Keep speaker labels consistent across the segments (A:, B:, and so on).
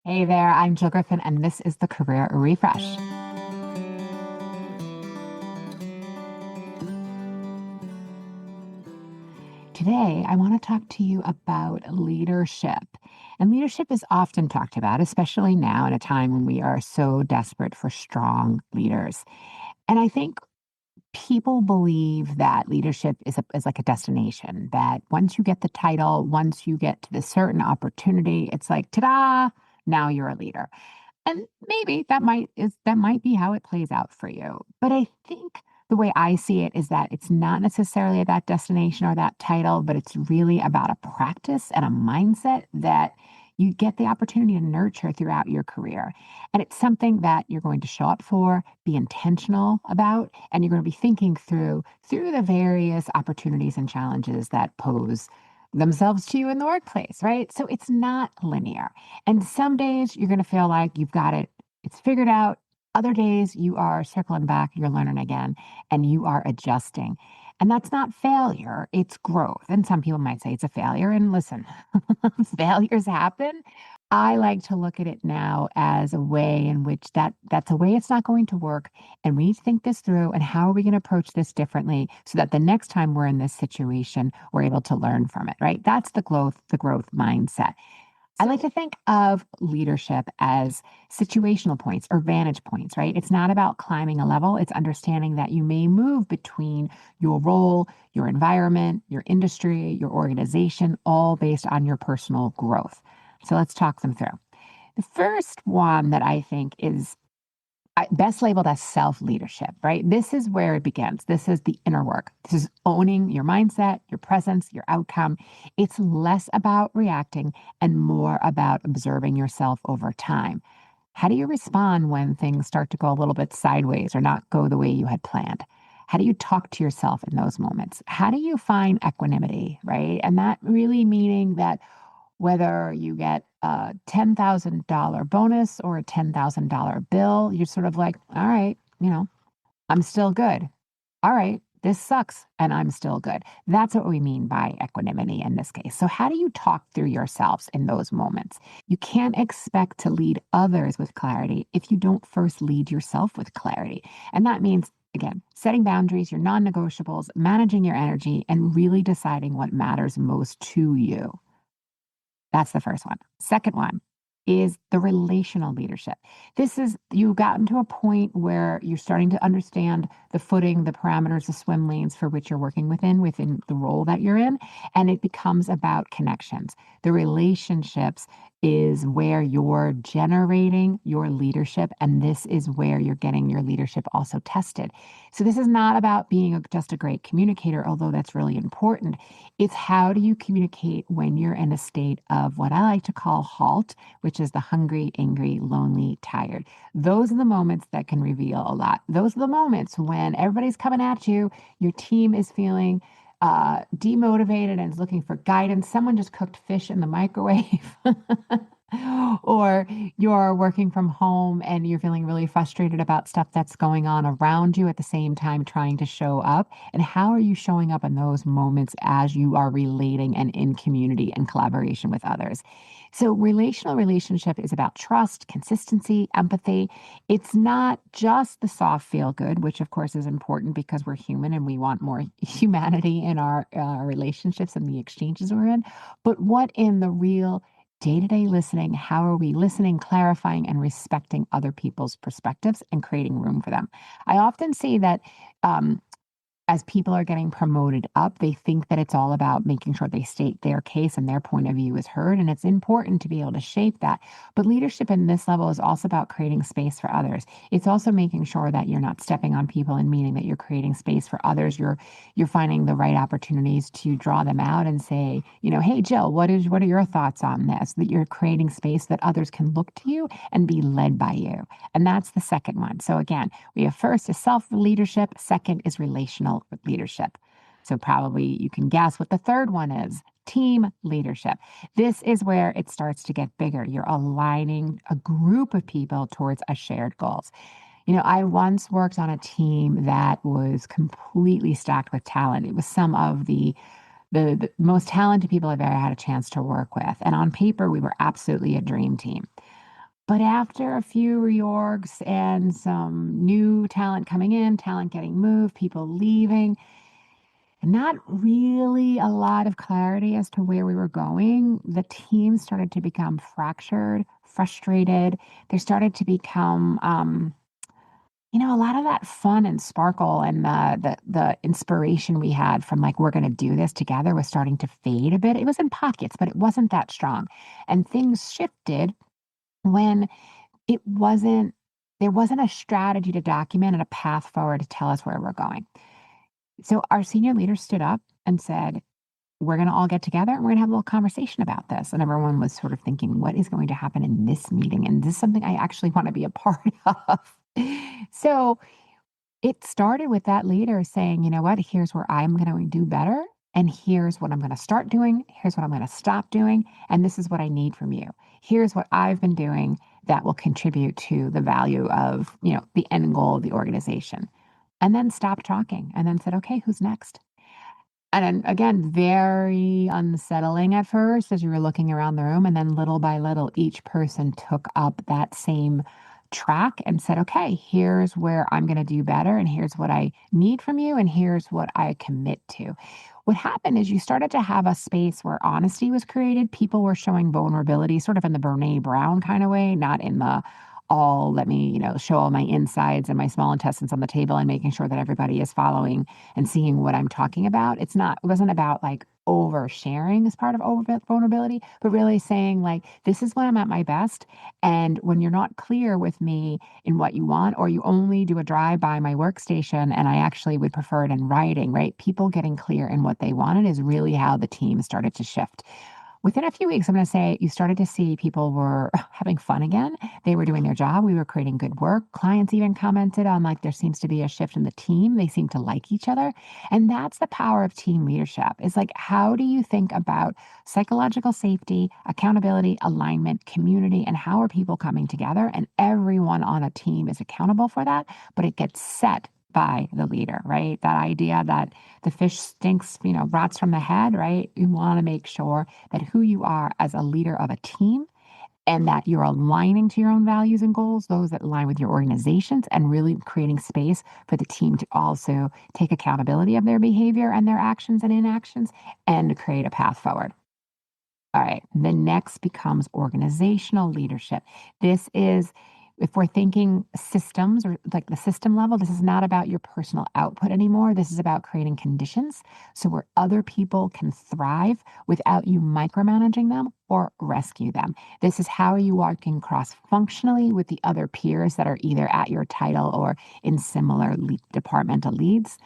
A: Hey there, I'm Jill Griffin, and this is the Career Refresh. Today, I want to talk to you about leadership. And leadership is often talked about, especially now in a time when we are so desperate for strong leaders. And I think people believe that leadership is like a destination, that once you get the title, once you get to the certain opportunity, it's like, ta-da, now you're a leader. And maybe that might be how it plays out for you. But I think the way I see it is that it's not necessarily that destination or that title, but it's really about a practice and a mindset that you get the opportunity to nurture throughout your career. And it's something that you're going to show up for, be intentional about, and you're going to be thinking through the various opportunities and challenges that pose themselves to you in the workplace, right? So it's not linear. And some days you're going to feel like you've got it, it's figured out. Other days you are circling back, you're learning again, and you are adjusting. And that's not failure, it's growth. And some people might say it's a failure. And listen, failures happen. I like to look at it now as a way in which that's a way it's not going to work. And we need to think this through. And how are we going to approach this differently so that the next time we're in this situation, we're able to learn from it, right? That's the growth mindset. I like to think of leadership as situational points or vantage points, right? It's not about climbing a level, it's understanding that you may move between your role, your environment, your industry, your organization, all based on your personal growth. So let's talk them through. The first one that I think is best labeled as self leadership, right? This is where it begins. This is the inner work. This is owning your mindset, your presence, your outcome. It's less about reacting and more about observing yourself over time. How do you respond when things start to go a little bit sideways or not go the way you had planned? How do you talk to yourself in those moments? How do you find equanimity, right? And that really meaning that whether you get a $10,000 bonus or a $10,000 bill, you're sort of like, all right, I'm still good. All right, this sucks and I'm still good. That's what we mean by equanimity in this case. So, how do you talk through yourselves in those moments? You can't expect to lead others with clarity if you don't first lead yourself with clarity. And that means, again, setting boundaries, your non negotiables, managing your energy, and really deciding what matters most to you. That's the first one. Second one is the relational leadership. This is you've gotten to a point where you're starting to understand the footing, the parameters, the swim lanes for which you're working within the role that you're in, and it becomes about connections. The relationships is where you're generating your leadership, and this is where you're getting your leadership also tested. So this is not about being just a great communicator, although that's really important. It's how do you communicate when you're in a state of what I like to call halt, which is the hungry, angry, lonely, tired. Those are the moments that can reveal a lot. Those are the moments when everybody's coming at you, your team is feeling demotivated and is looking for guidance. Someone just cooked fish in the microwave. Or you're working from home and you're feeling really frustrated about stuff that's going on around you at the same time trying to show up. And how are you showing up in those moments as you are relating and in community and collaboration with others? So, relational relationship is about trust, consistency, empathy. It's not just the soft feel good, which of course is important because we're human and we want more humanity in our relationships and the exchanges we're in, but what in the real day to day listening, how are we listening, clarifying, and respecting other people's perspectives and creating room for them? I often see that. As people are getting promoted up, they think that it's all about making sure they state their case and their point of view is heard. And it's important to be able to shape that. But leadership in this level is also about creating space for others. It's also making sure that you're not stepping on people and meaning that you're creating space for others. You're finding the right opportunities to draw them out and say, hey Jill, what are your thoughts on this? That you're creating space that others can look to you and be led by you. And that's the second one. So again, we have first is self leadership, second is relational leadership. So probably you can guess what the third one is. Team leadership. This is where it starts to get bigger. You're aligning a group of people towards a shared goals. I once worked on a team that was completely stacked with talent. It was some of the most talented people I've ever had a chance to work with. And on paper, we were absolutely a dream team. But after a few reorgs and some new talent coming in, talent getting moved, people leaving, and not really a lot of clarity as to where we were going, the team started to become fractured, frustrated. There started to become, a lot of that fun and sparkle and the inspiration we had from like we're going to do this together was starting to fade a bit. It was in pockets, but it wasn't that strong. And things shifted when it wasn't there wasn't a strategy to document and a path forward to tell us where we're going. So our senior leader stood up and said, we're going to all get together and we're going to have a little conversation about this. And everyone was sort of thinking, what is going to happen in this meeting? And this is something I actually want to be a part of. So it started with that leader saying, you know what, here's where I'm going to do better. And here's what I'm going to start doing. Here's what I'm going to stop doing. And this is what I need from you. Here's what I've been doing that will contribute to the value of, the end goal of the organization. And then stop talking and then said, okay, who's next? And then again, very unsettling at first as you were looking around the room. And then little by little, each person took up that same track and said, okay, here's where I'm going to do better. And here's what I need from you. And here's what I commit to. What happened is you started to have a space where honesty was created. People were showing vulnerability, sort of in the Brene Brown kind of way, not in the all let me, show all my insides and my small intestines on the table and making sure that everybody is following and seeing what I'm talking about. It wasn't about like oversharing as part of vulnerability, but really saying like, this is when I'm at my best. And when you're not clear with me in what you want, or you only do a drive by my workstation, and I actually would prefer it in writing, right? People getting clear in what they wanted is really how the team started to shift. Within a few weeks, I'm going to say you started to see people were having fun again. They were doing their job. We were creating good work. Clients even commented on like there seems to be a shift in the team. They seem to like each other. And that's the power of team leadership. Is like, how do you think about psychological safety, accountability, alignment, community, and how are people coming together? And everyone on a team is accountable for that, but it gets set by the leader, right? That idea that the fish stinks, rots from the head, right? You want to make sure that who you are as a leader of a team and that you're aligning to your own values and goals, those that align with your organizations, and really creating space for the team to also take accountability of their behavior and their actions and inactions and to create a path forward. All right. The next becomes organizational leadership. This is, if we're thinking systems or like the system level, this is not about your personal output anymore. This is about creating conditions so where other people can thrive without you micromanaging them or rescue them. This is how you working cross functionally with the other peers that are either at your title or in similar departmental leads.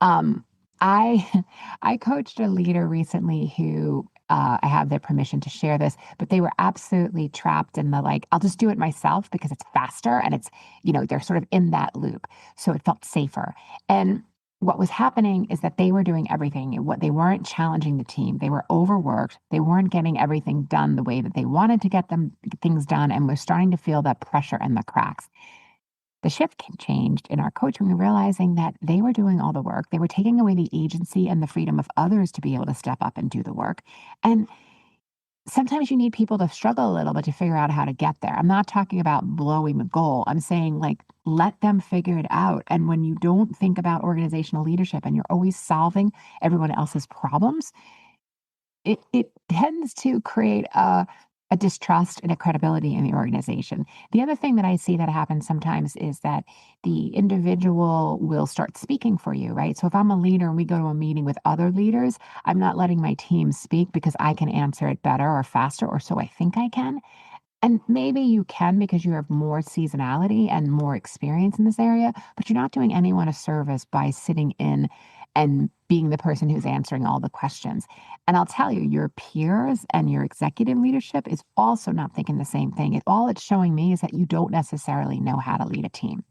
A: Um, I I coached a leader recently who I have their permission to share this, but they were absolutely trapped in the like, I'll just do it myself because it's faster and it's, they're sort of in that loop. So it felt safer. And what was happening is that they were doing everything. What they weren't challenging the team. They were overworked. They weren't getting everything done the way that they wanted to get them things done, and we're starting to feel that pressure and the cracks. The shift changed in our coaching, realizing that they were doing all the work. They were taking away the agency and the freedom of others to be able to step up and do the work. And sometimes you need people to struggle a little bit to figure out how to get there. I'm not talking about blowing the goal. I'm saying like let them figure it out. And when you don't think about organizational leadership and you're always solving everyone else's problems, it tends to create a distrust and a credibility in the organization. The other thing that I see that happens sometimes is that the individual will start speaking for you, right? So if I'm a leader and we go to a meeting with other leaders, I'm not letting my team speak because I can answer it better or faster, or so I think I can. And maybe you can because you have more seasonality and more experience in this area, but you're not doing anyone a service by sitting in and being the person who's answering all the questions. And I'll tell you, your peers and your executive leadership is also not thinking the same thing. All it's showing me is that you don't necessarily know how to lead a team.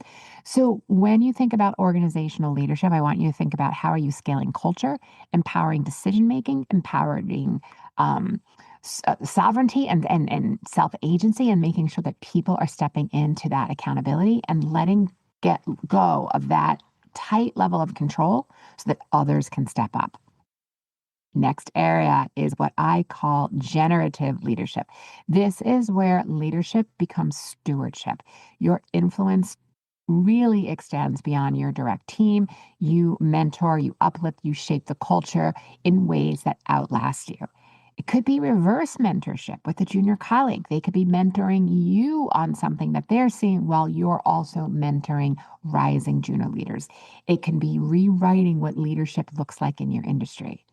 A: So when you think about organizational leadership, I want you to think about how are you scaling culture, empowering decision making, empowering um, sovereignty and self agency, and making sure that people are stepping into that accountability and letting get go of that tight level of control so that others can step up. Next area is what I call generative leadership. This is where leadership becomes stewardship. Your influence really extends beyond your direct team. You mentor, you uplift, you shape the culture in ways that outlast you. It could be reverse mentorship with a junior colleague. They could be mentoring you on something that they're seeing while you're also mentoring rising junior leaders. It can be rewriting what leadership looks like in your industry.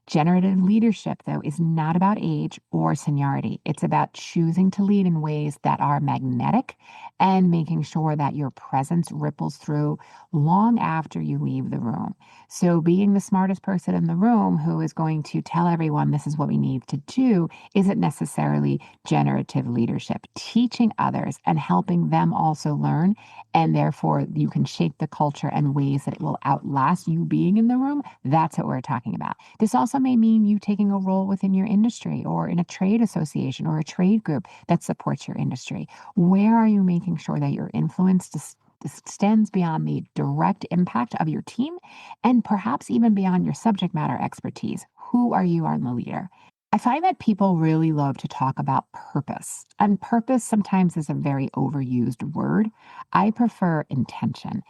A: Generative leadership, though, is not about age or seniority. It's about choosing to lead in ways that are magnetic and making sure that your presence ripples through long after you leave the room. So, being the smartest person in the room who is going to tell everyone this is what we need to do isn't necessarily generative leadership. Teaching others and helping them also learn, and therefore you can shape the culture in ways that it will outlast you being in the room. That's what we're talking about. This also may mean you taking a role within your industry or in a trade association or a trade group that supports your industry. Where are you making sure that your influence extends beyond the direct impact of your team and perhaps even beyond your subject matter expertise? Who are you on the leader? I find that people really love to talk about purpose, and purpose sometimes is a very overused word. I prefer intention.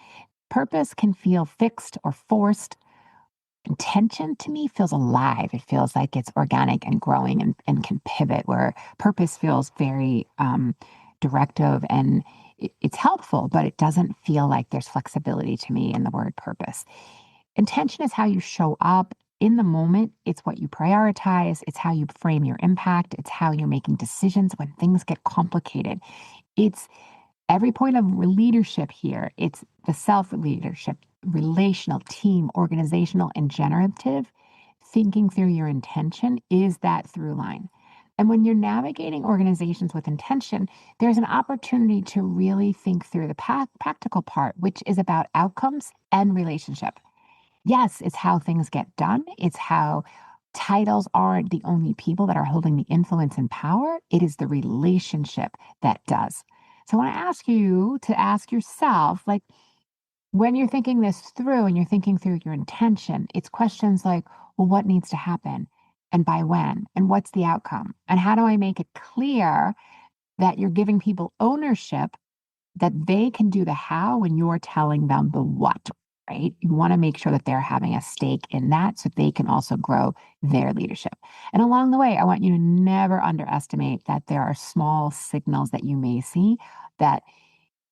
A: Purpose can feel fixed or forced. Intention to me feels alive. It feels like it's organic and growing and can pivot, where purpose feels very directive and it's helpful, but it doesn't feel like there's flexibility to me in the word purpose. Intention is how you show up in the moment. It's what you prioritize. It's how you frame your impact. It's how you're making decisions when things get complicated. It's every point of leadership here. It's the self leadership, relational, team, organizational, and generative. Thinking through your intention is that through line. And when you're navigating organizations with intention, there's an opportunity to really think through the practical part, which is about outcomes and relationship. Yes, it's how things get done. It's how titles aren't the only people that are holding the influence and power. It is the relationship that does. So I want to ask you to ask yourself, like, when you're thinking this through and you're thinking through your intention, it's questions like, well, what needs to happen? And by when? And what's the outcome? And how do I make it clear that you're giving people ownership, that they can do the how when you're telling them the what, right? You want to make sure that they're having a stake in that so they can also grow their leadership. And along the way, I want you to never underestimate that there are small signals that you may see, that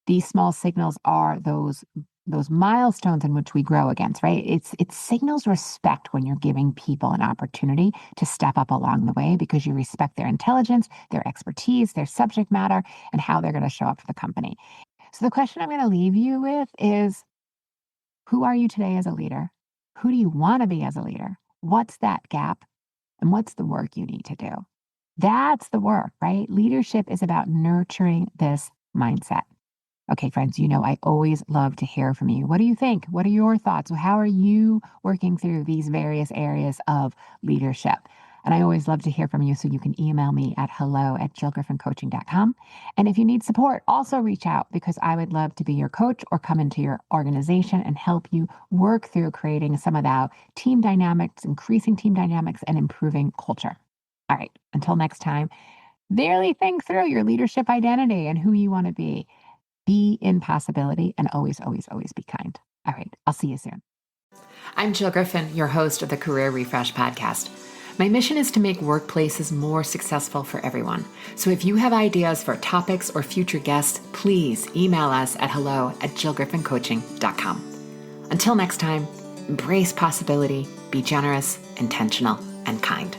A: these small signals are those milestones in which we grow against, right? It signals respect when you're giving people an opportunity to step up along the way because you respect their intelligence, their expertise, their subject matter, and how they're going to show up for the company. So the question I'm going to leave you with is, who are you today as a leader? Who do you want to be as a leader? What's that gap? And what's the work you need to do? That's the work, right? Leadership is about nurturing this mindset. Okay, friends, I always love to hear from you. What do you think? What are your thoughts? How are you working through these various areas of leadership? And I always love to hear from you. So you can email me at hello@jillgriffincoaching.com. And if you need support, also reach out because I would love to be your coach or come into your organization and help you work through creating some of that team dynamics, increasing team dynamics, and improving culture. All right, until next time, really think through your leadership identity and who you want to be. Be in possibility and always, always, always be kind. All right. I'll see you soon.
B: I'm Jill Griffin, your host of the Career Refresh podcast. My mission is to make workplaces more successful for everyone. So if you have ideas for topics or future guests, please email us at hello@jillgriffincoaching.com. Until next time, embrace possibility, be generous, intentional, and kind.